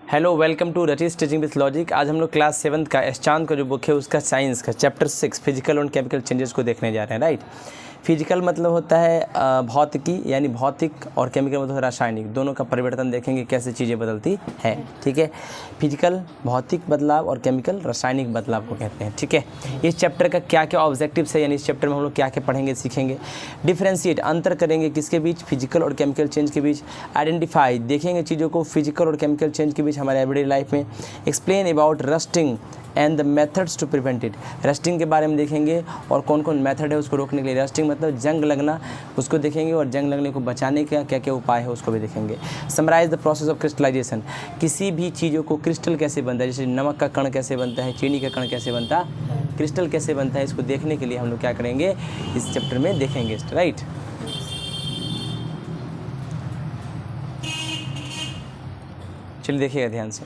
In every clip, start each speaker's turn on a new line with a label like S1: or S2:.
S1: Hello, welcome to रटीज teaching with logic. आज हम लोग क्लास 7 का एस्चांत का जो बुक है उसका साइंस का चैप्टर 6 फिजिकल और केमिकल चेंजेस को देखने जा रहे हैं। राइट, फिजिकल मतलब होता है भौतिकी यानी भौतिक, और केमिकल मतलब रासायनिक। दोनों का परिवर्तन देखेंगे, कैसे चीज़ें बदलती है। ठीक है, फिजिकल भौतिक बदलाव और केमिकल रासायनिक बदलाव को कहते हैं। ठीक है, इस चैप्टर का क्या क्या ऑब्जेक्टिव्स है, यानी इस चैप्टर में हम लोग क्या क्या पढ़ेंगे सीखेंगे। डिफ्रेंशिएट, अंतर करेंगे किसके बीच, फिजिकल और केमिकल चेंज के बीच। आइडेंटिफाई, देखेंगे चीज़ों को फिजिकल और केमिकल चेंज के बीच हमारे एवरीडे लाइफ में। Explain about rusting and the methods to prevent it, rusting के बारे में देखेंगे और कौन कौन मेथड है उसको रोकने के लिए। रस्टिंग मतलब जंग लगना, उसको देखेंगे, और जंग लगने को बचाने का क्या क्या उपाय है उसको भी देखेंगे। Summarise the process of crystallisation, किसी भी चीज़ों को क्रिस्टल कैसे बनता है, जैसे नमक का कण कैसे बनता है, चीनी का कण कैसे बनता है, क्रिस्टल कैसे बनता है, इसको देखने के लिए हम लोग क्या करेंगे, इस चैप्टर में देखेंगे। राइट, चलिए देखिएगा ध्यान से।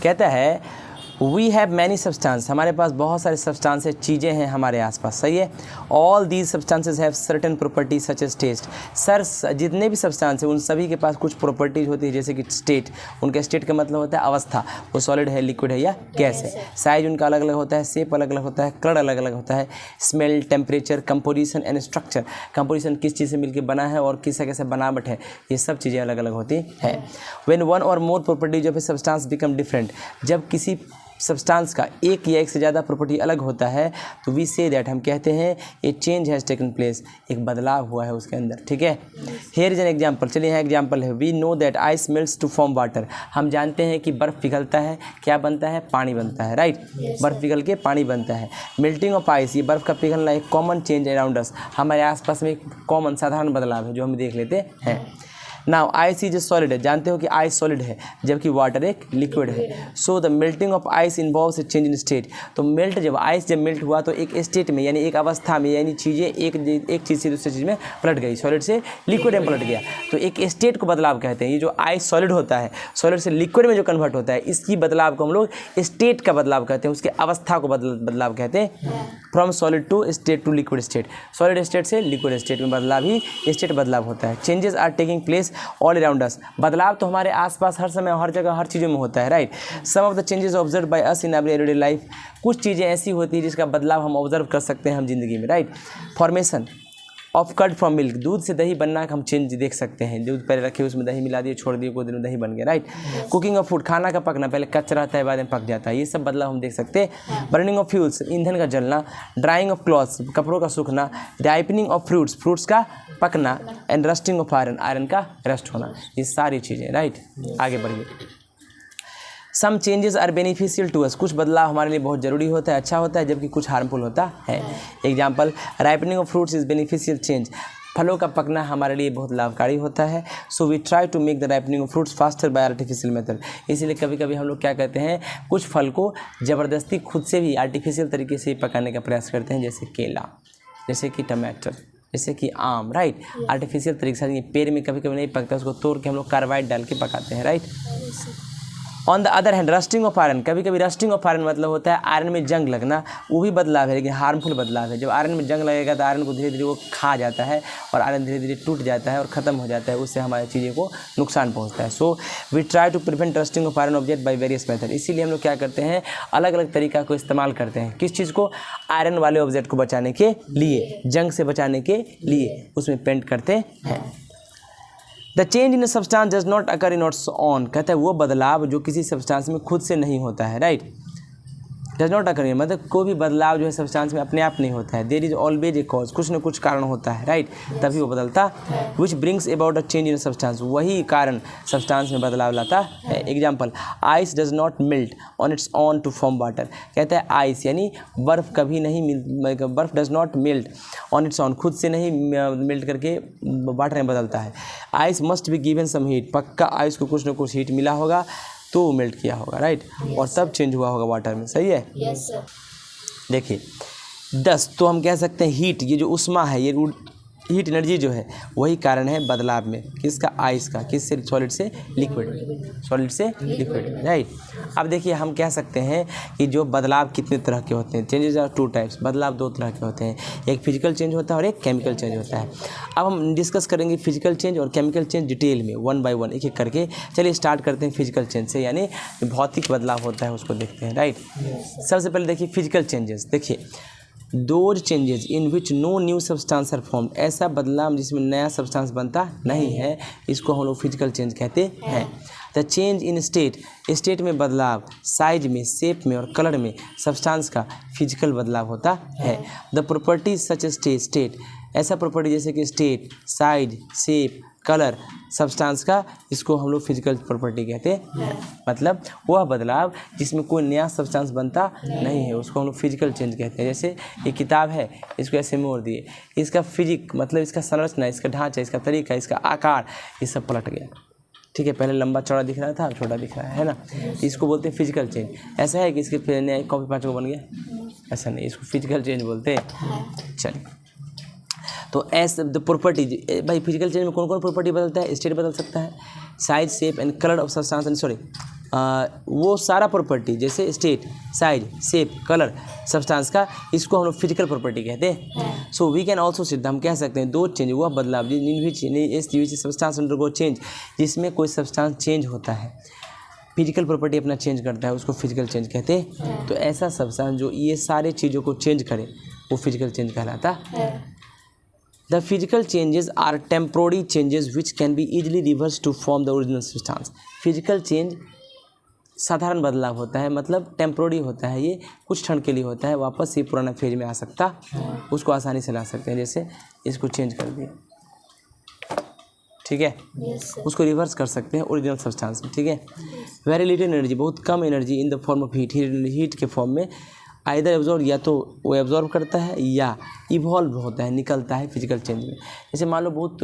S1: कहता है वी हैव मैनी सब्सटेंस, हमारे पास बहुत सारे सब्सटेंसेस, चीज़ें हैं हमारे आसपास। सही है, all these substances have certain properties such as taste. Sir, जितने भी सब्सटेंस हैं उन सभी के पास कुछ प्रॉपर्टीज होती है, जैसे कि स्टेट, उनका स्टेट का मतलब होता है अवस्था, वो सॉलिड है, लिक्विड है या गैस है। साइज उनका अलग अलग होता है, शेप अलग अलग होता है, कलर अलग अलग होता है, smell, temperature, composition and structure, composition किस चीज़ से मिलकर बना है और किस कैसे बनावट है, ये सब चीज़ें अलग अलग होती है। When one or more properties of a substance become different, जब किसी सब्सटेंस का एक या एक से ज़्यादा प्रॉपर्टी अलग होता है तो वी से दैट, हम कहते हैं ए चेंज हैज़ टेकन प्लेस, एक बदलाव हुआ है उसके अंदर। ठीक है, हेयर इज एन एग्जाम्पल, चलिए यहाँ एग्जाम्पल है। We know that ice melts to form water, हम जानते हैं कि बर्फ़ पिघलता है, क्या बनता है, पानी बनता है। राइट, बर्फ़ पिघल के पानी बनता है। मेल्टिंग ऑफ आइस, ये बर्फ़ का पिघलना एक कॉमन चेंज अराउंड अस, हमारे आसपास में एक कॉमन साधारण बदलाव है जो हम देख लेते हैं। Now ice is a solid है, जानते हो कि आइस सॉलिड है जबकि वाटर एक लिक्विड है। So the melting of ice involves A change in state, तो मेल्ट जब आइस जब मेल्ट हुआ तो एक स्टेट में यानी एक अवस्था में, यानी चीज़ें एक चीज़ से दूसरी चीज़ में पलट गई, सॉलिड से लिक्विड में पलट गया, तो एक स्टेट को बदलाव कहते हैं। ये जो आइस सॉलिड होता है, सॉलिड से लिक्विड में जो कन्वर्ट होता है, इसकी बदलाव को हम लोग स्टेट का बदलाव कहते हैं, उसके अवस्था को बदलाव कहते हैं। From solid to state to liquid state, solid state से लिक्विड स्टेट में बदलाव ही स्टेट बदलाव होता है। Changes are taking place all around us, बदलाव तो हमारे आसपास हर समय हर जगह हर चीज़ों में होता है। Right, some of the changes observe by us in everyday life, कुछ चीज़ें ऐसी होती है जिसका बदलाव हम ऑब्जर्व कर सकते हैं हम जिंदगी में। Right, formation of curd from milk, दूध से दही बनना का हम चेंज देख सकते हैं। दूध पहले रखे, उसमें दही मिला दिए, छोड़ दिए, कुछ दिन में दही बन गया। राइट, कुकिंग ऑफ फूड, खाना का पकना, पहले कच्चा रहता है बाद में पक जाता है, ये सब बदलाव हम देख सकते हैं। बर्निंग ऑफ फ्यूल्स, ईंधन का जलना। ड्राइंग ऑफ क्लॉथ्स, कपड़ों का सूखना। राइपनिंग ऑफ फ्रूट्स, फ्रूट्स का पकना। And rusting of iron, iron का रस्ट होना, ये सारी चीज़ें। राइट, आगे बढ़िए। Some changes are beneficial to us, कुछ बदलाव हमारे लिए बहुत ज़रूरी होता है, अच्छा होता है, जबकि कुछ हार्मफुल होता है। Example, ripening of fruits is beneficial change, फलों का पकना हमारे लिए बहुत लाभकारी होता है। So we try to make the ripening of fruits faster by artificial method, इसीलिए कभी कभी हम लोग क्या कहते हैं, कुछ फल को ज़बरदस्ती खुद से भी आर्टिफिशियल तरीके से पकाने का प्रयास करते हैं, जैसे केला, जैसे कि टमाटर, जैसे कि आम। राइट, आर्टिफिशियल तरीके से, ये पेड़ में कभी कभी नहीं पकता, उसको तोड़ के हम लोग कार्बाइड डाल के पकाते हैं। Right, on the other hand rusting of iron, कभी कभी रस्टिंग ऑफ आयरन मतलब होता है आयरन में जंग लगना, वो भी बदलाव है लेकिन हार्मफुल बदलाव है। जब आयरन में जंग लगेगा तो आयरन को धीरे धीरे वो खा जाता है और आयरन धीरे धीरे टूट जाता है और ख़त्म हो जाता है, उससे हमारी चीज़ों को नुकसान पहुंचता है। So we try to prevent rusting of iron object by various method, इसीलिए हम लोग क्या करते हैं, अलग अलग तरीका को इस्तेमाल करते हैं, किस चीज़ को, आयरन वाले ऑब्जेक्ट को बचाने के लिए, जंग से बचाने के लिए उसमें पेंट करते हैं। The change in substance does not occur in its on, कहता है वो बदलाव जो किसी सब्सटेंस में खुद से नहीं होता है। राइट, डज नॉट अकर मतलब कोई भी बदलाव जो है सब्सटेंस में अपने आप नहीं होता है, there is always a cause, कुछ न कुछ कारण होता है। राइट, तभी वो बदलता, which brings about a change in substance, वही कारण सब्सटेंस में बदलाव लाता है। Example, ice does not melt on its own to form water, कहता है आइस यानी बर्फ़ कभी नहीं बर्फ़ does not melt on its own, खुद से नहीं मेल्ट करके वाटर में बदलता है। Ice must be given some heat, पक्का आइस को कुछ न कुछ हीट मिला होगा तो मेल्ट किया होगा। राइट, और तब चेंज हुआ होगा वाटर में। सही है,
S2: यस सर।
S1: देखिए 10, तो हम कह सकते हैं हीट, ये जो उष्मा है ये हीट एनर्जी जो है वही कारण है बदलाव में, किसका, आइस का, किससे, सॉलिड से लिक्विड में, सॉलिड से लिक्विड में, राइट। अब देखिए हम कह सकते हैं कि जो बदलाव कितने तरह के होते हैं, चेंजेस आर टू टाइप्स, बदलाव दो तरह के होते हैं, एक फिजिकल चेंज होता है और एक केमिकल चेंज होता है। अब हम डिस्कस करेंगे फिजिकल चेंज और केमिकल चेंज डिटेल में, वन बाय वन, एक एक करके। चलिए स्टार्ट करते हैं फिजिकल चेंज से, यानी भौतिक बदलाव होता है उसको देखते हैं, राइट। सबसे पहले देखिए फिजिकल चेंजेस। देखिए those changes in which no new substance are formed, ऐसा बदलाव जिसमें नया सब्सटेंस बनता नहीं है, इसको हम लोग फिजिकल चेंज कहते हैं। The change in state, state में बदलाव, साइज में, शेप में और कलर में सब्सटेंस का फिजिकल बदलाव होता है। द प्रॉपर्टीज सच स्टेट, ऐसा प्रॉपर्टी जैसे कि state, size, shape, colour substance का, इसको हम लोग फिजिकल प्रॉपर्टी कहते हैं। मतलब वह बदलाव जिसमें कोई नया सब्सटेंस बनता नहीं है, उसको हम लोग फिजिकल चेंज कहते हैं। जैसे ये किताब है, इसको ऐसे मोड़ दिए, इसका फिजिक मतलब इसका संरचना, इसका ढांचा, इसका तरीका, इसका आकार, ये सब पलट गया, ठीक है। पहले लंबा चौड़ा दिख रहा था, अब छोटा दिख रहा है ना, इसको बोलते हैं फिजिकल चेंज। ऐसा है कि इसके पहले नया कॉपी 5 को बन गया, ऐसा नहीं, इसको फिजिकल चेंज बोलते हैं। चलिए तो एस द प्रॉपर्टी, भाई फिजिकल चेंज में कौन कौन प्रॉपर्टी बदलता है, स्टेट बदल सकता है, size, shape and colour of substance and sorry वो सारा प्रॉपर्टी जैसे state, size, shape, colour substance का, इसको हम लोग फिजिकल प्रॉपर्टी कहते हैं। सो वी कैन ऑल्सो सिद्ध, हम कह सकते हैं दो चेंज, वह बदलाव सब्सटेंस अंडरगो चेंज, जिसमें कोई सब्सटेंस चेंज होता है, फिजिकल प्रॉपर्टी अपना चेंज करता है, उसको फिजिकल चेंज कहते हैं। तो ऐसा सब्सटेंस जो ये सारे चीज़ों को चेंज करे वो फिजिकल चेंज कहलाता है। The physical changes are temporary changes which can be easily reversed to form the original substance. Physical change साधारण बदलाव होता है, मतलब टेम्प्रोरी होता है, ये कुछ क्षण के लिए होता है, वापस ये पुराना फेज में आ सकता, उसको आसानी से ला सकते हैं। जैसे इसको चेंज कर दिया, ठीक है, उसको रिवर्स कर सकते हैं ओरिजिनल सब्सटेंस में, ठीक है। वेरी लिटिल एनर्जी, बहुत कम energy in the form of heat, heat के फॉर्म में, आइदर एब्जॉर्ब, या तो वो एब्जॉर्ब करता है या इवॉल्व होता है, निकलता है फिजिकल चेंज में। जैसे मान लो बहुत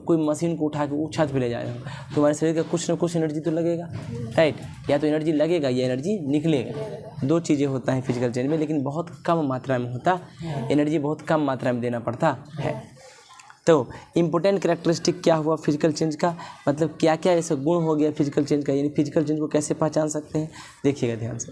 S1: कोई मशीन को उठा के वो छत पे ले जा रहे हो, तो हमारे शरीर का कुछ ना कुछ एनर्जी तो लगेगा, राइट, या तो एनर्जी लगेगा या एनर्जी निकलेगा, दो चीज़ें होता है फिजिकल चेंज में, लेकिन बहुत कम मात्रा में होता, एनर्जी बहुत कम मात्रा में देना पड़ता है। तो इम्पोर्टेंट कैरेक्टरिस्टिक क्या हुआ फिजिकल चेंज का, मतलब क्या क्या ऐसा गुण हो गया फिजिकल चेंज का, यानी फिजिकल चेंज को कैसे पहचान सकते हैं, देखिएगा ध्यान से।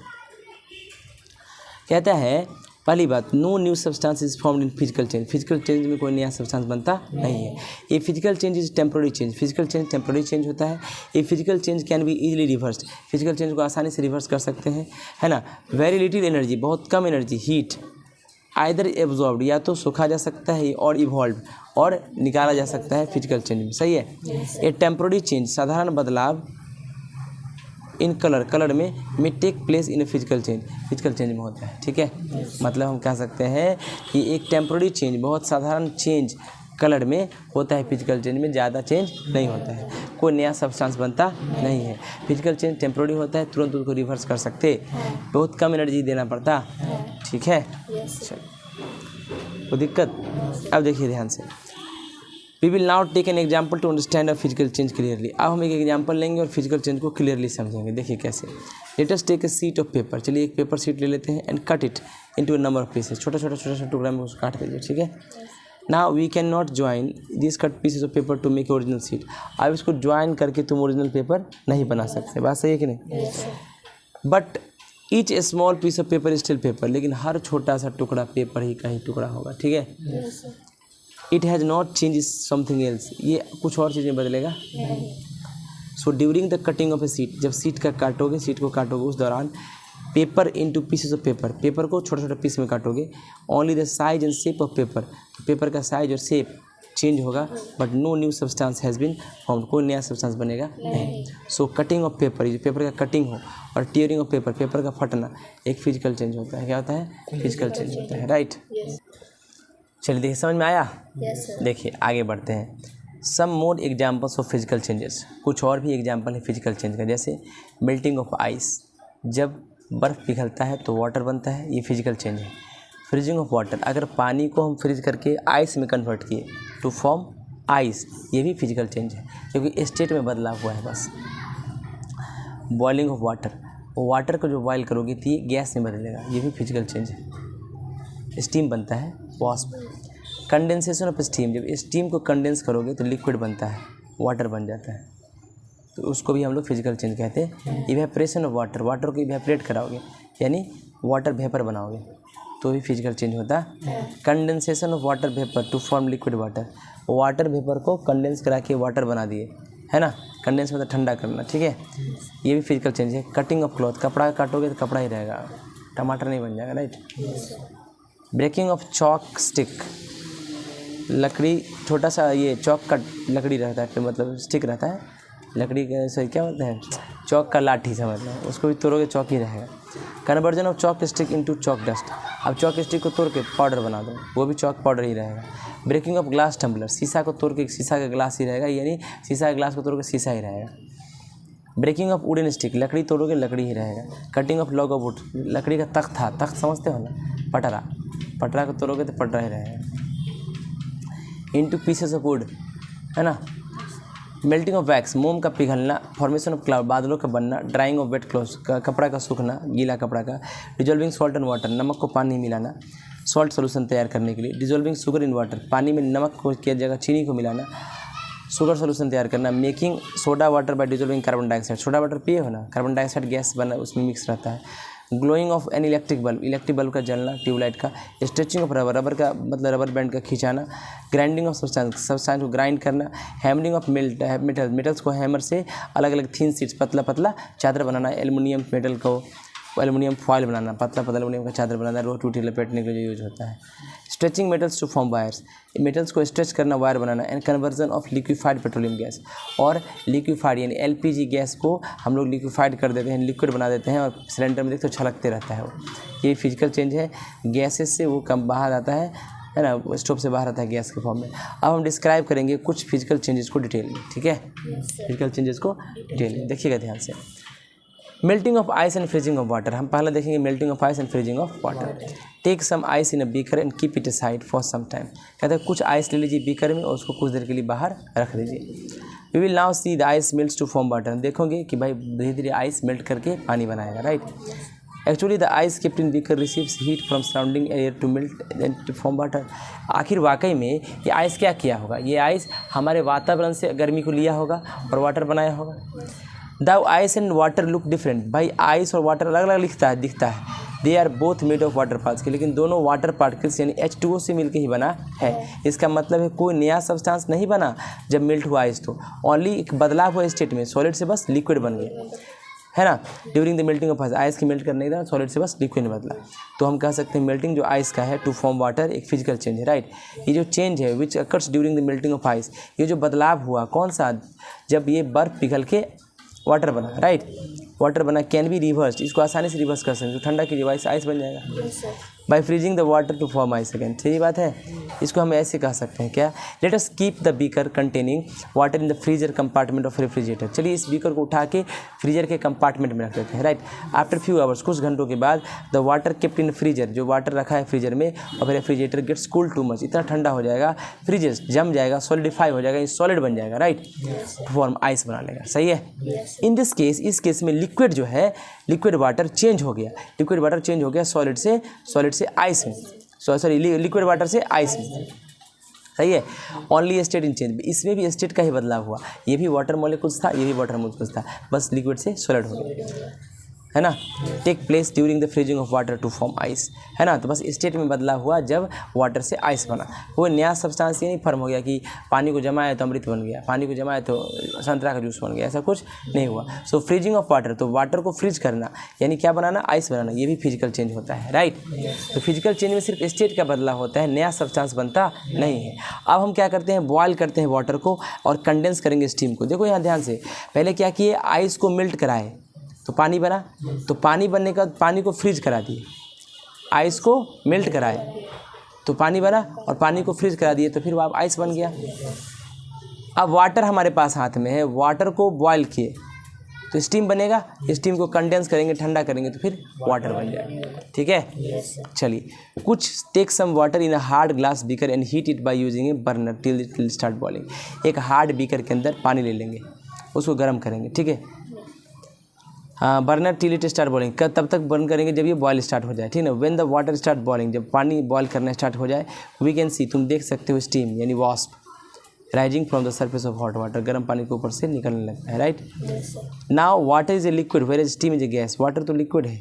S1: कहता है पहली बात, no new substance is formed in physical change, physical change में कोई नया सब्सटेंस बनता नहीं है। ये physical change is temporary change, physical change temporary change होता है। ये physical change can be easily reversed, physical change को आसानी से रिवर्स कर सकते हैं, है ना। वेरी लिटिल एनर्जी, बहुत कम एनर्जी, हीट, आइदर एब्जॉर्ब्ड, या तो सूखा जा सकता है, और इवॉल्व, और निकाला जा सकता है फिजिकल चेंज में, सही है। ये टेम्प्रोरी चेंज, साधारण बदलाव, इन कलर, कलर में take place in physical change, physical change में होता है, ठीक है। मतलब हम कह सकते हैं कि एक टेम्प्रोरी चेंज, बहुत साधारण चेंज कलर में होता है, फिजिकल चेंज में ज़्यादा चेंज नहीं होता है, कोई नया सब्सटेंस बनता नहीं है। फिजिकल चेंज टेम्प्रोरी होता है, तुरंत उसको रिवर्स कर सकते, बहुत कम एनर्जी देना पड़ता, ठीक है। कोई दिक्कत, अब देखिए ध्यान से। We will now take an example to understand a physical change clearly. अब हम एक एग्जाम्पल लेंगे और फिजिकल चेंज को क्लियरली समझेंगे। देखिए कैसे। Let us take a sheet of paper, चलिए एक पेपर शीट ले लेते हैं, and cut it into a number of pieces, छोटा छोटा टुकड़ा में उसको काट दीजिए, ठीक है। Now we can not join this cut pieces of paper to make original sheet. अब इसको ज्वाइन करके तुम ओरिजिनल पेपर नहीं बना सकते, बात सही है कि नहीं। But each a small piece of paper is still paper, लेकिन हर छोटा सा टुकड़ा पेपर ही का ही टुकड़ा होगा, ठीक है। It has not change something else, ये कुछ और चीज़ में बदलेगा। So during the cutting of a sheet, जब सीट का काटोगे, सीट को काटोगे, उस दौरान paper into pieces of paper, paper को छोटे छोटे पीस में काटोगे। Only the size and shape of paper, paper का साइज और शेप चेंज होगा, but no new substance has been found, कोई नया सब्सटेंस बनेगा नहीं। सो कटिंग ऑफ पेपर, ये पेपर का कटिंग हो, और टीयरिंग ऑफ पेपर, पेपर का फटना, एक फिजिकल चेंज होता है। क्या होता है? फिजिकल चेंज होता है, राइट। चलिए देखिए, समझ में आया? देखिए आगे बढ़ते हैं। Some more examples of physical changes, कुछ और भी एग्जाम्पल है फिजिकल चेंज का, जैसे मेल्टिंग ऑफ आइस, जब बर्फ़ पिघलता है तो वाटर बनता है, ये फिजिकल चेंज है। फ्रीजिंग ऑफ वाटर, अगर पानी को हम फ्रीज करके आइस में कन्वर्ट किए टू फॉर्म आइस, ये भी फिजिकल चेंज है, क्योंकि स्टेट में बदलाव हुआ है बस। बॉइलिंग ऑफ वाटर, वाटर को जो बॉयल करोगे तो ये गैस में बदलेगा, ये भी फिजिकल चेंज है, स्टीम बनता है वाष्प। कंडेंसेशन ऑफ स्टीम, जब स्टीम को कंडेंस करोगे तो लिक्विड बनता है, वाटर बन जाता है, तो उसको भी हम लोग फिजिकल चेंज कहते हैं। इवेपोरेशन ऑफ वाटर, वाटर को इवेपोरेट कराओगे यानी वाटर वेपर बनाओगे तो भी फिजिकल चेंज होता है। Condensation of water vapour to form liquid water, water vapour को कंडेंस करा के वाटर बना दिए, है ना, कंडेंस मतलब ठंडा करना, ठीक है, ये भी फिजिकल चेंज है। कटिंग ऑफ क्लॉथ, कपड़ा काटोगे तो कपड़ा ही रहेगा, टमाटर नहीं बन जाएगा, right. Breaking of chalk stick, लकड़ी छोटा सा ये चौक का लकड़ी रहता है, मतलब स्टिक रहता है लकड़ी का, सही क्या बोलते हैं, चौक का लाठी समझ लो, उसको भी तोड़ोगे चौक ही रहेगा। Conversion of chalk stick into chalk dust, अब चॉक स्टिक को तोड़ के पाउडर बना दो, वो भी चॉक पाउडर ही रहेगा। ब्रेकिंग ऑफ ग्लास टम्बलर, शीशा को तोड़ के शीशा का ग्लास ही रहेगा, यानी शीशा के ग्लास को तोड़ के शीशा ही रहेगा। ब्रेकिंग ऑफ वुडन स्टिक, लकड़ी तोड़ोगे लकड़ी ही रहेगा। Cutting of log of would, लकड़ी का तख्त था, तख्त समझते हो ना, पटरा, पटरा को तोड़ोगे तो पटरा ही रहेगा। इनटू पीसेस ऑफ वुड, है ना। मेल्टिंग ऑफ वैक्स, मोम का पिघलना। फॉर्मेशन ऑफ क्लाउड, बादलों का बनना। ड्राइंग ऑफ वेट क्लॉथ्स, कपड़ा का सूखना, गीला कपड़ा का। डिजोल्विंग सॉल्ट एंड वाटर, नमक को पानी मिलाना सॉल्ट सोल्यूशन तैयार करने के लिए। डिजोल्विंग शुगर इन वाटर, पानी में नमक को की जगह चीनी को मिलाना, शुगर सोल्यूशन तैयार करना। Making soda water bye dissolving carbon dioxide, soda water पिए हो ना, कार्बन डाइऑक्साइड गैस बना उसमें मिक्स रहता है। Glowing of an electric bulb, electric bulb का जलना, ट्यूबलाइट का। स्ट्रेचिंग ऑफ रबर, रबर का मतलब रबर बैंड का खिंचाना। ग्राइंडिंग ऑफ सब्सटेंस को ग्राइंड करना। हैमरिंग ऑफ मेटल्स को हैमर से अलग अलग थीन शीट्स, पतला पतला चादर बनाना। एल्युमिनियम मेटल को एल्युमिनियम फॉयल बनाना, पतला पतला एल्युमिनियम का चादर बनाना, रोटी टूटी लपेटने के लिए यूज होता है। Stretching metals to form wires, metals को स्ट्रेच करना, वायर बनाना। And conversion of liquefied petroleum gas, और लिक्विफाइड यानी एलपीजी गैस को हम लोग लिक्विफाइड कर देते हैं, लिक्विड बना देते हैं, और सिलेंडर में देखते तो छलकते रहता है वो। ये फिजिकल चेंज है, गैसेस से वो कम बाहर आता है ना, स्टोव से बाहर आता है गैस के फॉर्म में। अब हम डिस्क्राइब करेंगे कुछ फिजिकल चेंजेस को डिटेल में, ठीक है, फिजिकल चेंजेस को डिटेल में देखिएगा ध्यान से। Melting of ice and freezing of water, हम पहले देखेंगे melting of ice and freezing of water. Take some ice in a beaker and keep it aside for some time, कहते हैं कुछ आइस ले लीजिए बीकर में और उसको कुछ देर के लिए बाहर रख दीजिए। We will now see the ice melts to form water, देखोगे कि भाई धीरे धीरे आइस मेल्ट करके पानी बनाएगा, right. Actually the ice kept in beaker receives heat from surrounding air to melt and to form water, आखिर वाकई में ये आइस क्या किया होगा, ये आइस हमारे वातावरण से गर्मी को लिया होगा और वाटर बनाया होगा। The ice and water look different, भाई आइस और वाटर अलग अलग दिखता है। They are both made of water particle, लेकिन दोनों वाटर पार्टिकल्स यानी H2O से मिलकर ही बना है। इसका मतलब है कोई नया सब्सटेंस नहीं बना जब मेल्ट हुआ आइस, तो ओनली एक बदलाव हुआ स्टेट में, सॉलिड से बस लिक्विड बन गया, है ना। During the melting of ice की मेल्ट करने का सॉलिड से बस लिक्विड में बदला, तो हम कह सकते हैं मेल्टिंग जो आइस का है टू फॉर्म वाटर एक फिजिकल चेंज है, राइट। ये जो चेंज है विच occurs during the melting of ice, ये जो बदलाव हुआ कौन सा, जब ये बर्फ़ पिघल के वाटर बना, राइट, वाटर बना, कैन बी रिवर्स, इसको आसानी से रिवर्स कर सकते हैं, तो ठंडा की डिवाइस आइस बन जाएगा by freezing the water to form ice again, सही बात है। इसको हम ऐसे कह सकते हैं क्या, let us keep the beaker containing water in the freezer compartment of refrigerator, चलिए इस बीकर को उठा के फ्रीजर के कंपार्टमेंट में रख देते हैं, राइट। आफ्टर फ्यू आवर्स, कुछ घंटों के बाद, the water kept in freezer, जो वाटर रखा है फ्रीजर में, और refrigerator gets cool too much, इतना ठंडा हो जाएगा, फ्रीजर जम जाएगा, सॉलिडिफाई हो जाएगा, सॉलिड बन जाएगा, राइट, फॉर्म आइस बना लेगा, सही है। इन दिस केस, इस केस में लिक्विड जो है, लिक्विड वाटर चेंज हो गया, लिक्विड वाटर चेंज हो गया सॉलिड से आइस में, सॉरी लिक्विड वाटर से आइस में, सही है। ओनली स्टेट इन चेंज, इसमें भी स्टेट का ही बदलाव हुआ, ये भी वाटर मॉलिक्यूल्स था, ये भी वाटर मॉलिक्यूल्स था, बस लिक्विड से सॉलिड हो गया, है ना। Take place during the freezing of water to form ice, है ना, तो बस स्टेट में बदलाव हुआ जब वाटर से आइस बना, वो नया सब्सटेंस ये नहीं फॉर्म हो गया कि पानी को जमाया तो अमृत बन गया, पानी को जमाया तो संतरा का जूस बन गया, ऐसा कुछ नहीं हुआ। सो फ्रीजिंग ऑफ वाटर, तो वाटर को फ्रीज करना यानी क्या बनाना, आइस बनाना, ये भी फिजिकल चेंज होता है, राइट। तो फिजिकल चेंज में सिर्फ स्टेट का बदलाव होता है, नया सब्सटेंस बनता नहीं है। अब हम क्या करते हैं, बॉयल करते हैं वाटर को और कंडेंस करेंगे स्टीम को। देखो यहाँ ध्यान से, पहले क्या किए, आइस को मेल्ट कराए तो पानी बना, तो पानी बनने का पानी को फ्रीज करा दिए, आइस को मेल्ट कराए तो पानी बना, और पानी को फ्रीज करा दिए तो फिर वो आइस बन गया। अब वाटर हमारे पास हाथ में है, वाटर को बॉयल किए तो स्टीम बनेगा, स्टीम को कंडेंस करेंगे, ठंडा करेंगे तो फिर वाटर बन जाएगा, ठीक है। चलिए, कुछ take some water in a hard glass beaker and heat it by using a burner till it will start boiling, एक हार्ड बीकर के अंदर पानी ले लेंगे, उसको गर्म करेंगे, ठीक है। हाँ, burner till it start boiling, तब तक बर्न करेंगे जब ये बॉयल स्टार्ट हो जाए, ठीक है ना। When the water start boiling, जब पानी बॉयल करना स्टार्ट हो जाए, वी कैन सी, तुम देख सकते हो स्टीम यानी वास्प rising from the surface of hot water, गर्म पानी के ऊपर से निकलने लगता है, right. Now water is a liquid where is steam is a gas, water तो लिक्विड है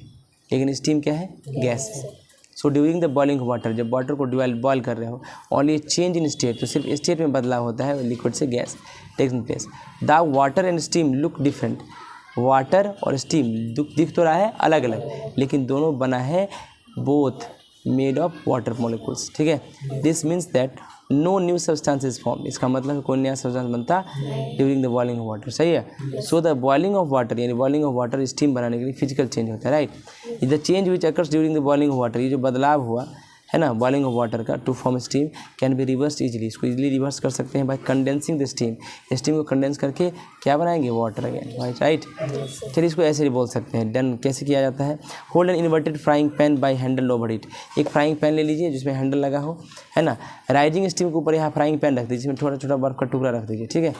S1: लेकिन स्टीम क्या है, गैस है। So during the boiling water, जब वाटर को बॉयल कर रहे हो, ओनली चेंज इन स्टेट, तो सिर्फ स्टेट में बदलाव होता है, लिक्विड से gas takes in place. The water and steam look different, water और स्टीम दिख तो रहा है अलग अलग, लेकिन दोनों बना है both made of water molecules, ठीक है। This means that no new substance is form, इसका मतलब कोई नया सब्सटेंस बनता during the boiling of water, सही है। So the boiling of water यानी बॉइलिंग ऑफ वाटर स्टीम बनाने के लिए फिजिकल चेंज होता है, right. The change which occurs during the boiling of water, ये जो बदलाव हुआ है ना बॉइलिंग ऑफ वाटर का to form steam can be reverse easily, इसको इजीली रिवर्स कर सकते हैं by condensing the steam, steam को कंडेंस करके क्या बनाएंगे, वाटर अगेन, राइट। चलिए इसको ऐसे ही बोल सकते हैं, डन। कैसे किया जाता है, hold an inverted frying pan by handle over heat, एक फ्राइंग पैन ले लीजिए जिसमें हैंडल लगा हो, है ना। राइजिंग स्टीम के ऊपर यहाँ फ्राइंग पैन रख दीजिए, जिसमें छोटा छोटा बर्फ का टुकड़ा रख दीजिए, ठीक है।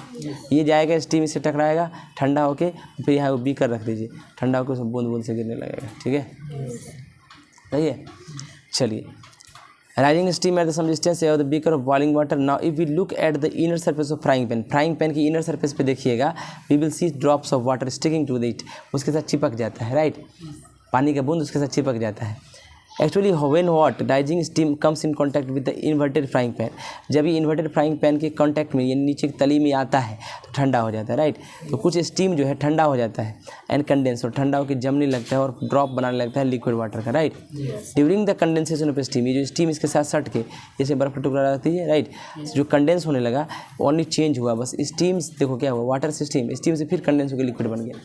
S1: ये जाएगा स्टीम इससे टकराएगा, ठंडा होके फिर यहाँ बीकर रख दीजिए, ठंडा होकर उसमें बूंद बूंद से गिरने लगेगा, ठीक है, सही है। चलिए, rising steam at the some distance of the beaker of boiling water. Now if we look at the inner surface of frying pan की inner surface पे देखिएगा, we will see drops of water sticking to it, उसके साथ चिपक जाता है, right, पानी का बूंद उसके साथ चिपक जाता है। Actually when what rising steam comes in contact with the inverted frying pan, जब ये इन्वर्टेड फ्राइंग पैन के कांटेक्ट में यानी नीचे की तली में आता है तो ठंडा हो जाता है, राइट। तो कुछ स्टीम जो है ठंडा हो जाता है एंड कंडेंस, और ठंडा होकर जमने लगता है और ड्रॉप बनाने लगता है लिक्विड वाटर का, right. During the condensation of steam, ये जो स्टीम इसके साथ सट के जैसे बर्फ का टुकड़ा रख दीजिए, राइट, जो कंडेंस होने लगा ओनली चेंज हुआ, बस स्टीम देखो क्या हुआ, वाटर से स्टीम से फिर कंडेंस होकर लिक्विड बन गया,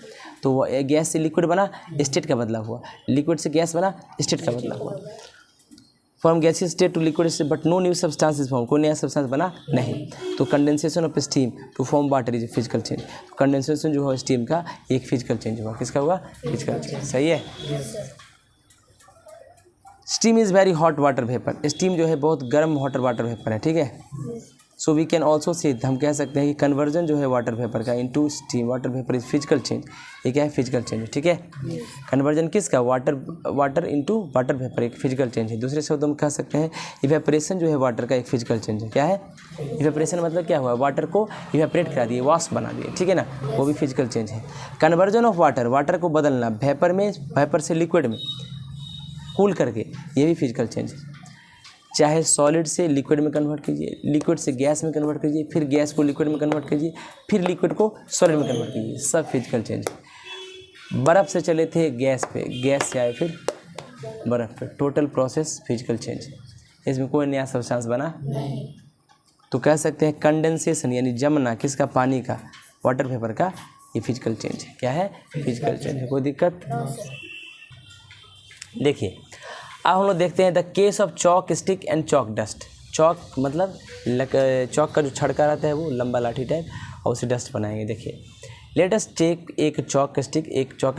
S1: तो वो गैस से लिक्विड बना, स्टेट का बदलाव हुआ, लिक्विड से गैस बना, स्टेट का बदलाव हुआ। From gaseous state to liquid state but no new substance is form, कोई नया सब्सटेंस बना नहीं। तो condensation of steam to form water is physical change, condensation जो है स्टीम का एक फिजिकल चेंज हुआ, किसका हुआ, फिजिकल चेंज, सही है। Steam is very hot water vapour, steam जो है बहुत गर्म वाटर वेपर है, ठीक है। So we can also say, हम कह सकते हैं कि कन्वर्जन जो है वाटर वेपर का into steam, water vapour is physical change, ये क्या है, फिजिकल चेंज, ठीक है। कन्वर्जन किसका, वाटर इनटू वाटर वेपर एक फिजिकल चेंज है। दूसरे शब्दों में कह सकते हैं इवेपोरेशन जो है वाटर का एक फिजिकल चेंज है, क्या है, इवेपोरेशन मतलब क्या हुआ, वाटर को इवेपोरेट करा दिए, वाष्प बना दिए, ठीक है ना, वो भी फिजिकल चेंज है। कन्वर्जन ऑफ वाटर को बदलना वेपर से लिक्विड में कूल करके, ये भी फिजिकल चेंज है। चाहे सॉलिड से लिक्विड में कन्वर्ट कीजिए, लिक्विड से गैस में कन्वर्ट कीजिए, फिर गैस को लिक्विड में कन्वर्ट कीजिए, फिर लिक्विड को सॉलिड में कन्वर्ट कीजिए, सब फिजिकल चेंज है। बर्फ़ से चले थे गैस पे, गैस से आए फिर बर्फ़ पे, टोटल प्रोसेस फिजिकल चेंज है, इसमें कोई नया सब्सटेंस बना नहीं। तो कह सकते हैं कंडेंसेशन यानी जमना किसका, पानी का, वाटर वेपर का, ये फिजिकल चेंज है, क्या है, फिजिकल चेंज है। कोई दिक्कत, देखिए अब हम लोग देखते हैं the case of chalk stick and chalk dust. Chalk मतलब चॉक का जो छड़का रहता है वो लंबा लाठी टाइप, और उसे डस्ट बनाएंगे। देखिए लेट अस टेक एक चॉक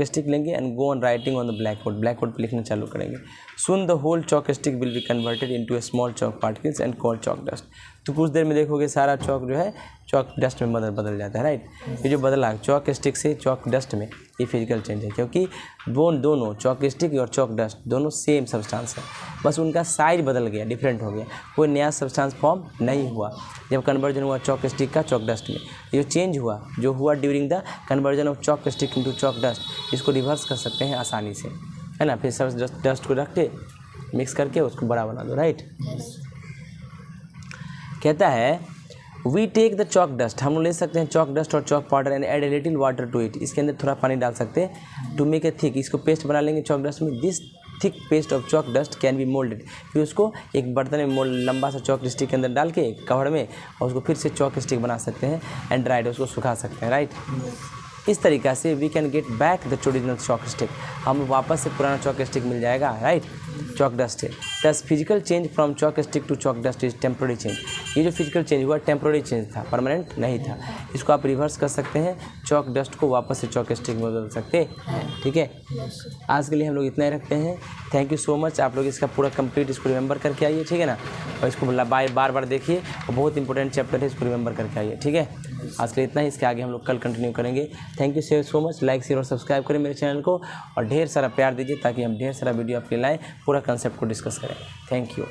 S1: स्टिक लेंगे and go on writing on the blackboard पे लिखना चालू करेंगे। Soon the whole chalk stick will be converted into a small chalk particles and called chalk dust. तो कुछ देर में देखोगे सारा चॉक जो है चॉक डस्ट में बदल जाता है, राइट। ये जो बदला चॉक स्टिक से चॉक डस्ट में, ये फिजिकल चेंज है, क्योंकि दोनों चॉक स्टिक और चॉक डस्ट दोनों सेम सब्सटेंस है, बस उनका साइज बदल गया, डिफरेंट हो गया, कोई नया सब्सटेंस फॉर्म नहीं हुआ जब कन्वर्जन हुआ चॉक स्टिक का चॉक डस्ट में। ये जो चेंज हुआ during the conversion of chalk stick into chalk dust, इसको रिवर्स कर सकते हैं आसानी से, है ना। फिर सब डस्ट को रख के मिक्स करके उसको बड़ा बना दो, राइट। कहता है we take the chalk dust, हम लोग ले सकते हैं चॉक डस्ट और chalk powder and add a little water to it, इसके अंदर थोड़ा पानी डाल सकते हैं टू मेक ए थिक, इसको पेस्ट बना लेंगे चॉक डस्ट में। This thick paste of chalk dust can be moulded, फिर उसको एक बर्तन में लंबा सा चॉक स्टिक के अंदर डाल के कवर में, और उसको फिर से चॉक स्टिक बना सकते हैं एंड ड्राइड, उसको सुखा सकते हैं, राइट। इस तरीक़ा से we can get back the original chalk stick, हम वापस से पुराना चॉक स्टिक मिल जाएगा, राइट, चॉक डस्ट है। This physical change from chalk stick to chalk dust is temporary change, ये जो फिजिकल चेंज हुआ टेम्प्रोरी चेंज था, परमानेंट नहीं था। इसको आप रिवर्स कर सकते हैं, चौक डस्ट को वापस से चौक स्टिक में बदल सकते हैं। ठीक है, आज के लिए हम लोग इतना ही रखते हैं। Thank you so much. आप लोग इसका पूरा कंप्लीट इसको रिमेंबर करके आइए, ठीक है ना, और इसको बार बार देखिए, और बहुत इंपॉर्टेंट चैप्टर है, इसको रिमेंबर करके आइए। ठीक है, आज के लिए इतना ही, इसके आगे हम लोग कल कंटिन्यू करेंगे। Thank you so much. Like share और सब्सक्राइब करें मेरे चैनल को, और ढेर सारा प्यार दीजिए ताकि हम ढेर सारा वीडियो आपके लाएँ, पूरा कंसेप्ट को डिस्कस करें। Thank you.